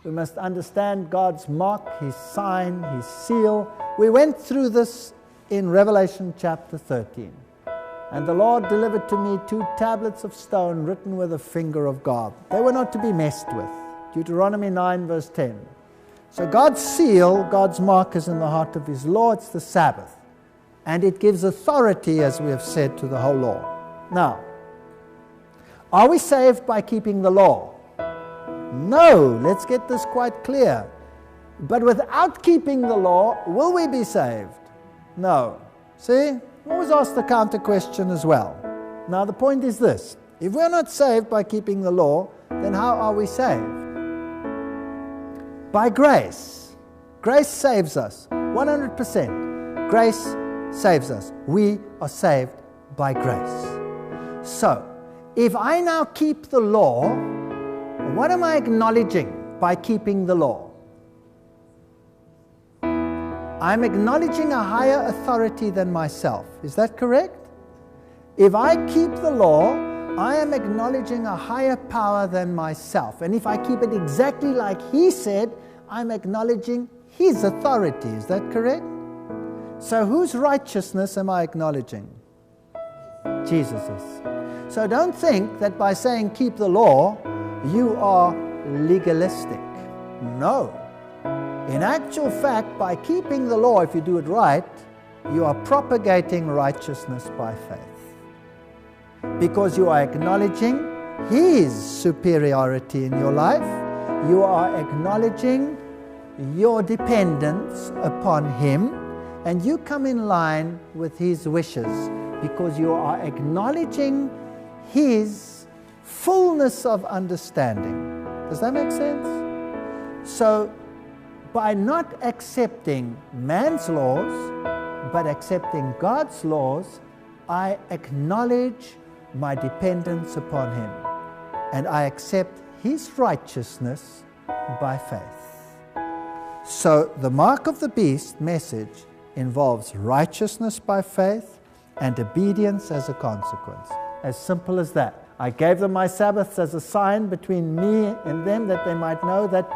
We must understand God's mark, His sign, His seal. We went through this in Revelation chapter 13. And the Lord delivered to me 2 tablets of stone written with the finger of God. They were not to be messed with. Deuteronomy 9 verse 10. So God's seal, God's mark is in the heart of His law. It's the Sabbath. And it gives authority, as we have said, to the whole law. Now, are we saved by keeping the law? No. Let's get this quite clear. But without keeping the law, will we be saved? No. See? Always ask the counter question as well. Now the point is this. If we're not saved by keeping the law, then how are we saved? By grace. Grace saves us. 100%. Grace saves us. We are saved by grace. So, if I now keep the law, what am I acknowledging by keeping the law? I'm acknowledging a higher authority than myself. Is that correct? If I keep the law, I am acknowledging a higher power than myself. And if I keep it exactly like He said, I'm acknowledging His authority. Is that correct? So whose righteousness am I acknowledging? Jesus's. So don't think that by saying keep the law, you are legalistic. No. In actual fact, by keeping the law, if you do it right, you are propagating righteousness by faith. Because you are acknowledging His superiority in your life. You are acknowledging your dependence upon Him. And you come in line with His wishes because you are acknowledging His fullness of understanding. Does that make sense? So, by not accepting man's laws, but accepting God's laws, I acknowledge my dependence upon Him. And I accept His righteousness by faith. So the mark of the beast message involves righteousness by faith and obedience as a consequence. As simple as that. I gave them my Sabbaths as a sign between me and them, that they might know that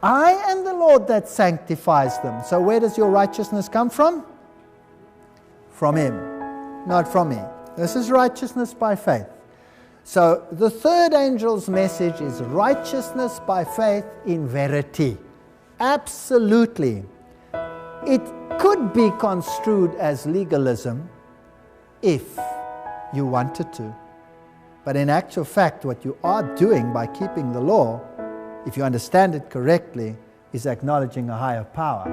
I am the Lord that sanctifies them. So where does your righteousness come from? From Him, not from me. This is righteousness by faith. So the third angel's message is righteousness by faith in verity. Absolutely. It could be construed as legalism if you wanted to. But in actual fact, what you are doing by keeping the law, if you understand it correctly, is acknowledging a higher power.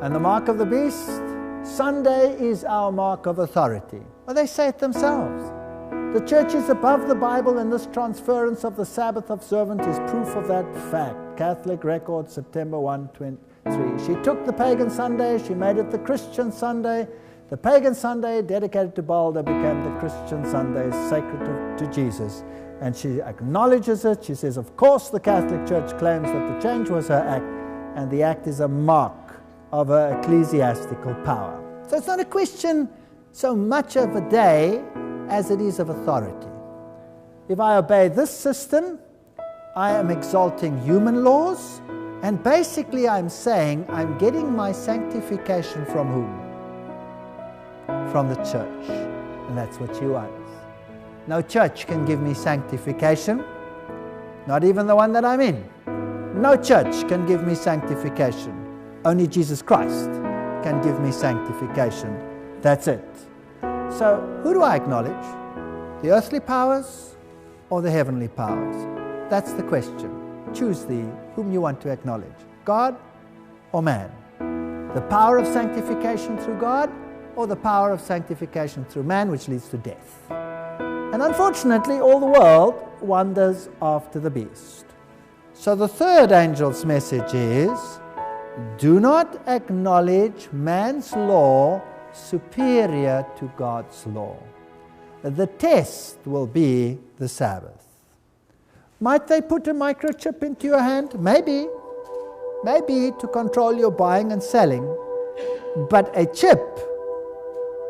And the mark of the beast, Sunday is our mark of authority. Well, they say it themselves. The church is above the Bible, and this transference of the Sabbath observant is proof of that fact. Catholic Record, September 1, 23. She took the pagan Sunday, she made it the Christian Sunday. The pagan Sunday, dedicated to Balder, became the Christian Sunday, sacred to Jesus. And she acknowledges it. She says, of course, the Catholic Church claims that the change was her act, and the act is a mark of her ecclesiastical power. So it's not a question so much of a day as it is of authority. If I obey this system, I am exalting human laws, and basically I'm saying I'm getting my sanctification from whom? From the church. And that's what she wants. No church can give me sanctification, not even the one that I'm in. No church can give me sanctification. Only Jesus Christ can give me sanctification. That's it. So, who do I acknowledge? The earthly powers or the heavenly powers? That's the question. Choose whom you want to acknowledge. God or man? The power of sanctification through God or the power of sanctification through man, which leads to death? And unfortunately, all the world wanders after the beast. So the third angel's message is, do not acknowledge man's law superior to God's law. The test will be the Sabbath. Might they put a microchip into your hand? Maybe. Maybe to control your buying and selling. But a chip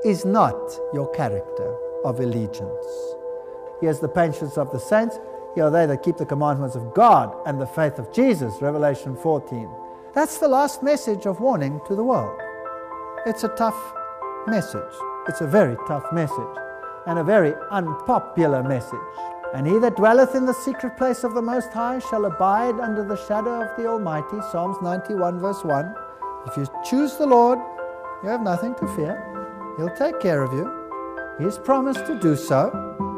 is not your character of allegiance. Here's the patience of the saints. are they that keep the commandments of God and the faith of Jesus, Revelation 14. That's the last message of warning to the world. It's a tough message. It's a very tough message, and a very unpopular message. And he that dwelleth in the secret place of the Most High shall abide under the shadow of the Almighty, Psalms 91 verse 1. If you choose the Lord, you have nothing to fear. He'll take care of you. He's promised to do so.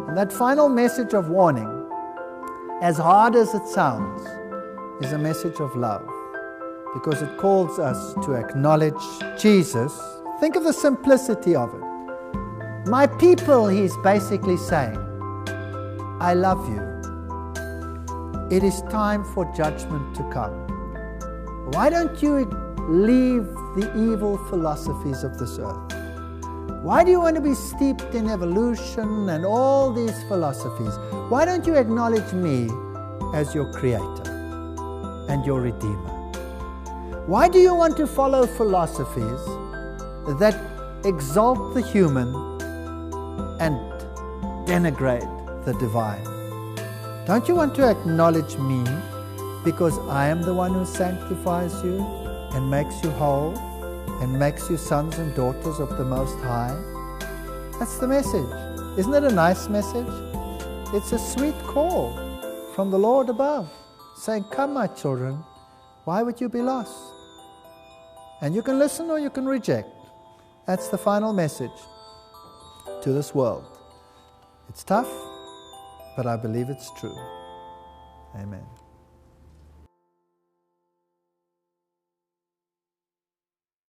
And that final message of warning, as hard as it sounds, is a message of love, because it calls us to acknowledge Jesus. Think of the simplicity of it. My people, he's basically saying, I love you. It is time for judgment to come. Why don't you leave the evil philosophies of this earth? Why do you want to be steeped in evolution and all these philosophies? Why don't you acknowledge me as your creator and your redeemer? Why do you want to follow philosophies that exalt the human and denigrate the divine? Don't you want to acknowledge me because I am the one who sanctifies you and makes you whole and makes you sons and daughters of the Most High? That's the message. Isn't it a nice message? It's a sweet call from the Lord above, saying, come, my children, why would you be lost? And you can listen or you can reject. That's the final message to this world. It's tough, but I believe it's true. Amen.